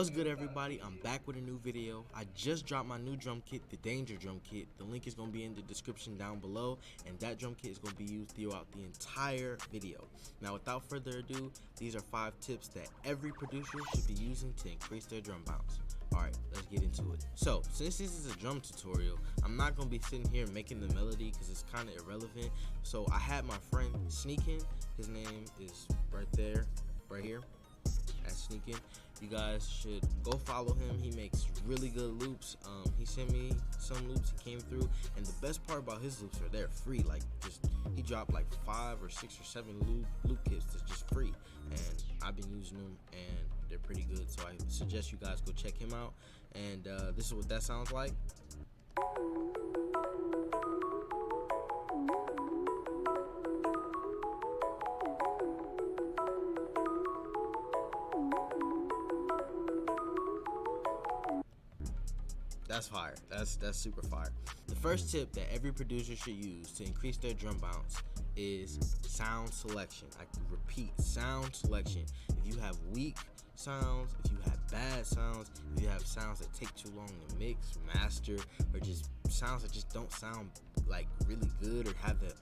What's good, everybody? I'm back with a new video. I just dropped my new drum kit, the Danger drum kit. The link is going to be in the description down below, and that drum kit is going to be used throughout the entire video. Now, without further ado, these are 5 tips that every producer should be using to increase their drum bounce. Alright, let's get into it. So, since this is a drum tutorial, I'm not going to be sitting here making the melody because it's kind of irrelevant. So, I had my friend Sneakin, his name is right there, right here, at Sneakin. You guys should go follow him. He makes really good loops. He sent me some loops, he came through, and the best part about his loops are they're free. Like, just he dropped like 5 or 6 or 7 loop kits that's just free, and I've been using them and they're pretty good. So I suggest you guys go check him out. And this is what that sounds like. That's fire. That's super fire. The first tip that every producer should use to increase their drum bounce is sound selection. I repeat, sound selection. If you have weak sounds, if you have bad sounds, if you have sounds that take too long to mix, master, or just sounds that just don't sound like really good or have that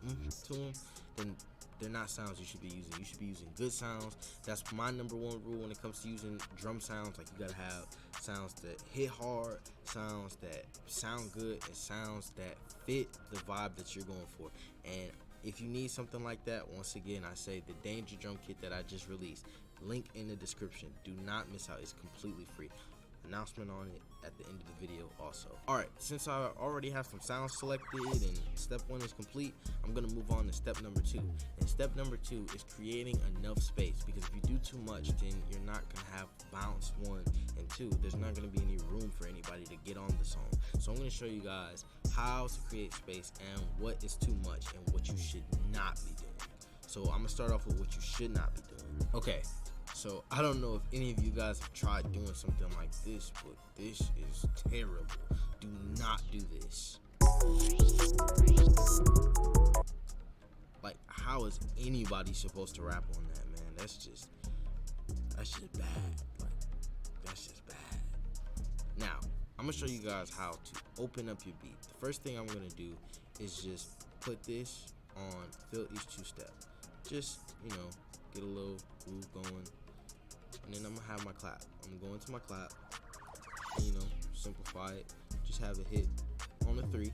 to them, then they're not sounds you should be using. You should be using good sounds. That's my #1 rule when it comes to using drum sounds. Like, you gotta have sounds that hit hard, sounds that sound good, and sounds that fit the vibe that you're going for. And if you need something like that, once again, I say the Danger drum kit that I just released, link in the description. Do not miss out. It's completely free. Announcement on it at the end of the video also. Alright, since I already have some sounds selected and step 1 is complete, I'm going to move on to step number 2. And step number 2 is creating enough space, because if you do too much, then you're not going to have bounce 1 and 2. There's not going to be any room for anybody to get on the song. So I'm going to show you guys how to create space and what is too much and what you should not be doing. So I'm going to start off with what you should not be doing. Okay. So I don't know if any of you guys have tried doing something like this, but this is terrible. Do not do this. Like, how is anybody supposed to rap on that, man? That's just bad. Like, that's just bad. Now, I'm gonna show you guys how to open up your beat. The first thing I'm gonna do is just put this on fill each 2-step. Just, get a little groove going. And then I'm gonna have my clap. I'm going to my clap. And, simplify it. Just have a hit on the 3.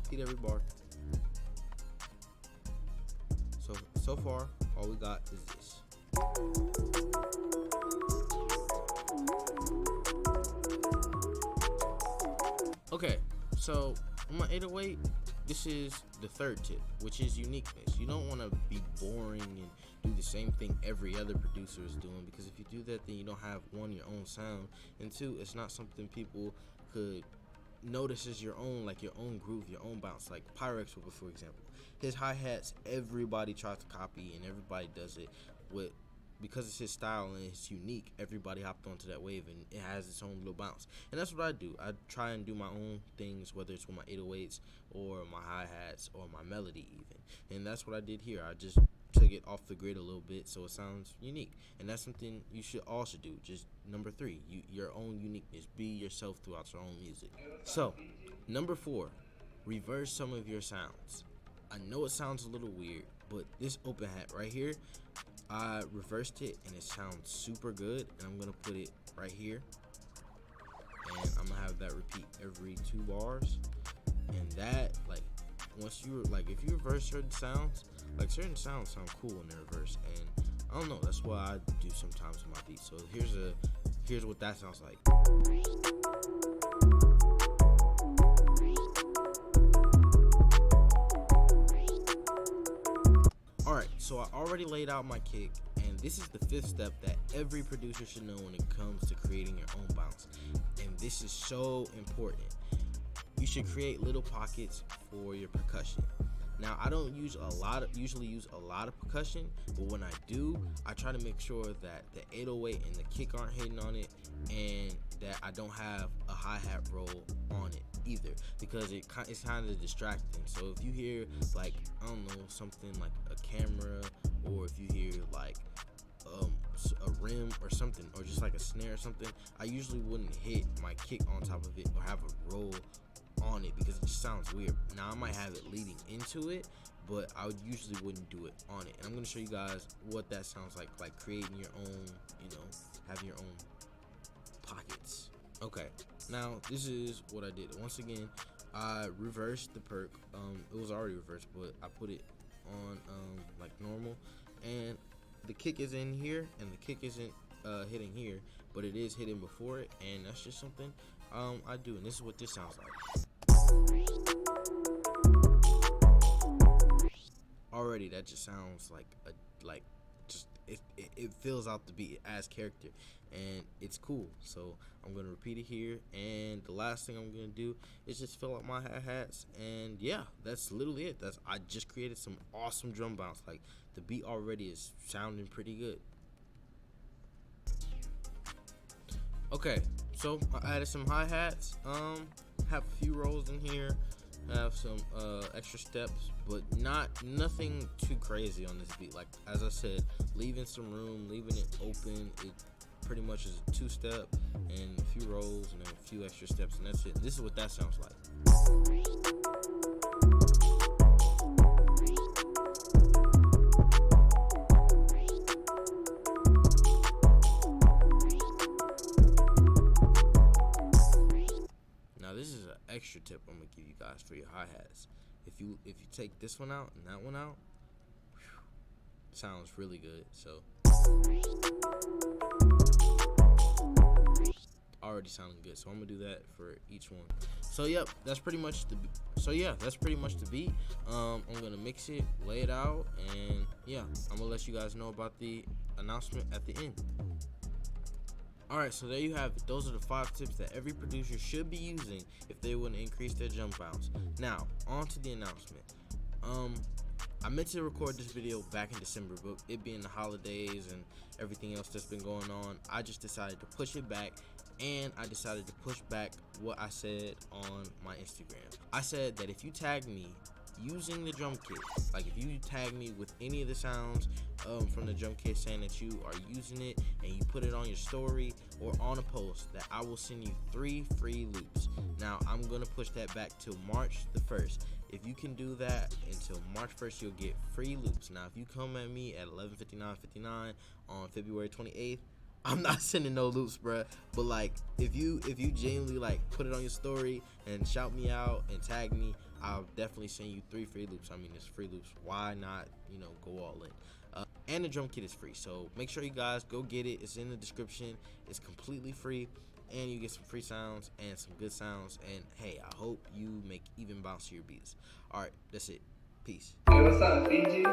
Hit every bar. So far, all we got is this. Okay, so on my 808, this is the 3rd tip, which is uniqueness. You don't want to be boring and do the same thing every other producer is doing, because if you do that, then you don't have 1, your own sound, and 2, it's not something people could notice as your own, like your own groove, your own bounce. Like Pyrex, for example, his hi-hats, everybody tries to copy and everybody does it with, because it's his style and it's unique, everybody hopped onto that wave and it has its own little bounce. And that's what I do. I try and do my own things, whether it's with my 808s or my hi-hats or my melody even. And that's what I did here. I just took it off the grid a little bit so it sounds unique. And that's something you should also do. Just number 3, your own uniqueness. Be yourself throughout your own music. So, number 4, reverse some of your sounds. I know it sounds a little weird, but this open hat right here, I reversed it and it sounds super good, and I'm gonna put it right here, and I'm gonna have that repeat every 2 bars. And that, like, once you like, if you reverse certain sounds, like certain sounds sound cool in the reverse, and I don't know, that's what I do sometimes with my beats. So here's what that sounds like. Alright, so I already laid out my kick, and this is the 5th step that every producer should know when it comes to creating your own bounce. And this is so important. You should create little pockets for your percussion. Now, I don't usually use a lot of percussion, but when I do, I try to make sure that the 808 and the kick aren't hitting on it, and that I don't have a hi-hat roll on it either, because it's kind of distracting. So if you hear, like, I don't know, something like a camera, or if you hear like a rim or something, or just like a snare or something, I usually wouldn't hit my kick on top of it or have a roll on it because it just sounds weird. Now I might have it leading into it, but I usually wouldn't do it on it. And I'm gonna show you guys what that sounds like creating your own, having your own pockets. Okay, now this is what I did. Once again, I reversed the perk. It was already reversed, but I put it on like normal, and the kick is in here, and the kick isn't hitting here, but it is hitting before it, and that's just something I do. And this is what this sounds like. Already, that just sounds like it fills out the beat. It adds character, and it's cool. So I'm gonna repeat it here, and the last thing I'm gonna do is just fill out my hi-hats, and yeah, that's literally it. I just created some awesome drum bounce. Like, the beat already is sounding pretty good. Okay, so I added some hi-hats, have a few rolls in here, have some extra steps, but nothing too crazy on this beat. Like, as I said, leaving some room, leaving it open. It pretty much is a 2-step and a few rolls and then a few extra steps, and that's it. This is what that sounds like. Now this is an extra tip I'm gonna give you guys for your hi-hats. If you take this one out and that one out, sounds really good. So already sounding good, so I'm gonna do that for each one. So yep, that's pretty much the beat. I'm gonna mix it, lay it out, and yeah, I'm gonna let you guys know about the announcement at the end. Alright, so there you have it. Those are the 5 tips that every producer should be using if they want to increase their drum bounce. Now, on to the announcement. I meant to record this video back in December, but it being the holidays and everything else that's been going on, I just decided to push it back, and I decided to push back what I said on my Instagram. I said that if you tag me using the drum kit, like if you tag me with any of the sounds from the drum kit saying that you are using it and you put it on your story or on a post, that I will send you 3 free loops. Now I'm gonna push that back till March the 1st. If you can do that until March 1st, you'll get free loops. Now if you come at me at 11:59 on February 28th, I'm not sending no loops, bruh. But like, if you genuinely like put it on your story and shout me out and tag me, I'll definitely send you 3 free loops. I mean, it's free loops. Why not, go all in? And the drum kit is free, so make sure you guys go get it. It's in the description. It's completely free, and you get some free sounds and some good sounds. And hey, I hope you make even bouncier beats. All right, that's it. Peace. Hey, what's up, Fiji?